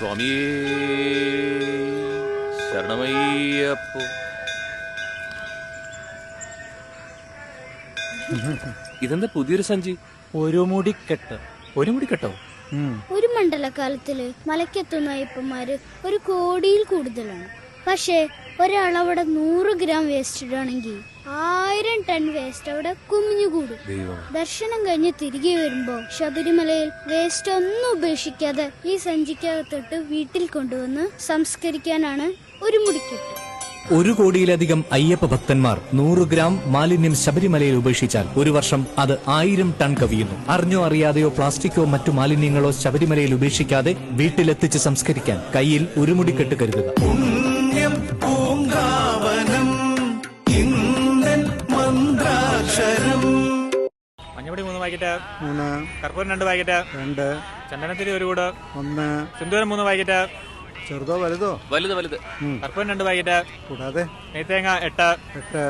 സ്വാമി ശരണമയ്യപ്പോ. ഇതെന്താ പുതിയൊരു സഞ്ചി? ഒരു മുടിക്കെട്ട്. ഒരു മുടിക്കെട്ടോ? ഒരു മണ്ഡലകാലത്തില് മലയ്ക്കെത്തുന്ന അയ്യപ്പന്മാര് 1 കോടിയിൽ കൂടുതലാണ്. പക്ഷേ ഒരാളവിടെ 100 ഗ്രാം വേസ്റ്റ് ഇടുകയാണെങ്കിൽ 1000 ടൺ വേസ്റ്റ് അവിടെ കുമിഞ്ഞുകൂടും. ദർശനം കഴിഞ്ഞ് തിരികെ വരുമ്പോ ശബരിമലയിൽ വേസ്റ്റ് ഒന്നും ഉപേക്ഷിക്കാതെ ഈ സഞ്ചിക്കകത്തിട്ട് വീട്ടിൽ കൊണ്ടുവന്ന് സംസ്കരിക്കാനാണ് ഒരു മുടിക്കെട്ട്. 1 കോടിയിലധികം അയ്യപ്പ ഭക്തന്മാർ 100 ഗ്രാം മാലിന്യം ശബരിമലയിൽ ഉപേക്ഷിച്ചാൽ ഒരു വർഷം അത് 1000 ടൺ കവിയുന്നു. അറിഞ്ഞോ അറിയാതെയോ പ്ലാസ്റ്റിക്കോ മറ്റു മാലിന്യങ്ങളോ ശബരിമലയിൽ ഉപേക്ഷിക്കാതെ വീട്ടിലെത്തിച്ച് സംസ്കരിക്കാൻ കയ്യിൽ ഒരു മുടിക്കെട്ട് കരുതുക. മഞ്ഞപ്പൊടി 3 പാക്കറ്റ്, കർപ്പൂരം 2 പാക്കറ്റ്, ചന്ദനത്തിരി 1 കൂട്, സിന്ദൂരം 3 പാക്കറ്റ്. ചെറുതോ വലുതോ? വലുത് വലുത്. കർപ്പൂരം 2 പാക്കറ്റ്, കൂടാതെ നെയ്ത്തേങ്ങ 8.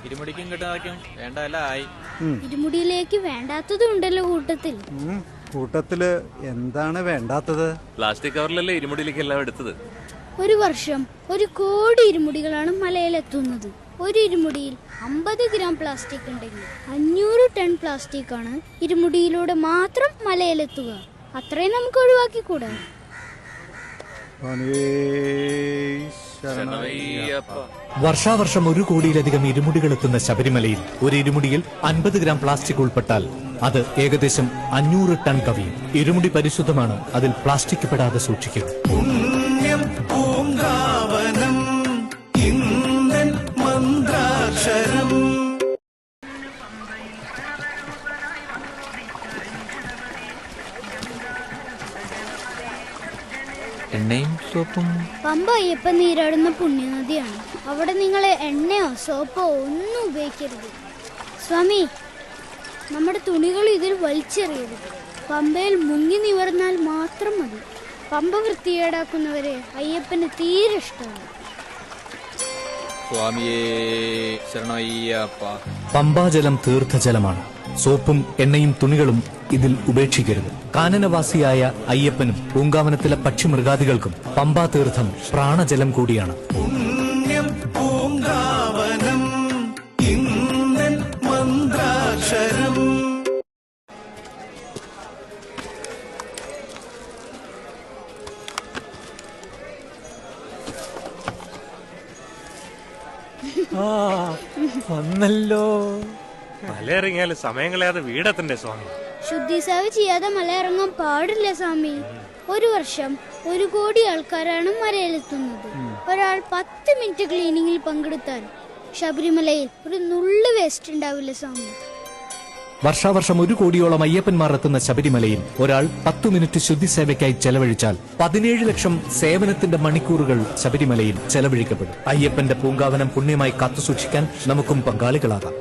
ഇരുമുടിക്കും കിട്ടുന്നതൊക്കെയും വേണ്ട എല്ലാം ആയി. ഇരുമുടിയിലേക്ക് വേണ്ടാത്തതും ഉണ്ടല്ലോ കൂട്ടത്തിൽ. കൂട്ടത്തില് എന്താണ് വേണ്ടാത്തത്? പ്ലാസ്റ്റിക് കവറിലല്ലേ ഇരുമുടിയിലേക്ക് എല്ലാം എടുത്തത്. ഒരു വർഷം 1 കോടി ഇരുമുടികളാണ് മലയിലെത്തുന്നത്. ഒരു ഇരുമുടിയിൽ 50 ഗ്രാം പ്ലാസ്റ്റിക് ഉണ്ടെങ്കിൽ 500 ടൺ പ്ലാസ്റ്റിക് ആണ് ഇരുമുടിയിലൂടെ മാത്രം മലയിലെത്തുക. അത്രയും നമുക്ക് ഒഴിവാക്കിക്കൂടാ? വർഷാവർഷം 1 കോടിയിലധികം ഇരുമുടികൾ എത്തുന്ന ശബരിമലയിൽ ഒരു ഇരുമുടിയിൽ 50 ഗ്രാം പ്ലാസ്റ്റിക് ഉൾപ്പെട്ടാൽ അത് ഏകദേശം 500 ടൺ കവിയും. ഇരുമുടി പരിശുദ്ധമാണ്, അതിൽ പ്ലാസ്റ്റിക് പെടാതെ സൂക്ഷിക്കുക. എണ്ണയും സോപ്പും. പമ്പ അയ്യപ്പൻ നീരാടുന്ന പുണ്യനദിയാണ്. അവിടെ നിങ്ങൾ എണ്ണയോ സോപ്പോ ഒന്നും ഉപയോഗിക്കരുത്. സ്വാമി, നമ്മുടെ തുണികൾ ഇതിൽ വലിച്ചെറിയരുത്. പമ്പയിൽ മുങ്ങി നിവർന്നാൽ മാത്രം മതി. പമ്പ വൃത്തികേടാക്കുന്നവരെ അയ്യപ്പന് തീരെ ഇഷ്ടമാണ്. സ്വാമിയേ ശരണമയ്യപ്പ. പമ്പാജലം തീർത്ഥജലമാണ്. സോപ്പും എണ്ണയും തുണികളും ഇതിൽ ഉപേക്ഷിക്കരുത്. കാനനവാസിയായ അയ്യപ്പനും പൂങ്കാവനത്തിലെ പക്ഷിമൃഗാദികൾക്കും പമ്പാ തീർത്ഥം പ്രാണജലം കൂടിയാണ്. വന്നല്ലോ. മലയിറങ്ങിയാല് സമയം കളയാതെ വീടെത്തണ്ടേ സ്വാമി? ശുദ്ധിസേവ ചെയ്യാതെ മലയിറങ്ങാൻ പാടില്ല സ്വാമി. ഒരു വർഷം 1 കോടി ആൾക്കാരാണ് മലയിലെത്തുന്നത്. ഒരാൾ 10 മിനിറ്റ് ക്ലീനിങ്ങിൽ പങ്കെടുത്താൽ ശബരിമലയിൽ ഒരു നുള്ളു വേസ്റ്റ് ഉണ്ടാവില്ല സ്വാമി. വർഷാവർഷം 1 കോടിയോളം അയ്യപ്പന്മാർ എത്തുന്ന ശബരിമലയിൽ ഒരാൾ 10 മിനിറ്റ് ശുദ്ധിസേവയ്ക്കായി ചെലവഴിച്ചാൽ 17 ലക്ഷം സേവനത്തിന്റെ മണിക്കൂറുകൾ ശബരിമലയിൽ ചെലവഴിക്കപ്പെടും. അയ്യപ്പന്റെ പൂങ്കാവനം പുണ്യമായി കാത്തുസൂക്ഷിക്കാൻ നമുക്കും പങ്കാളികളാകാം.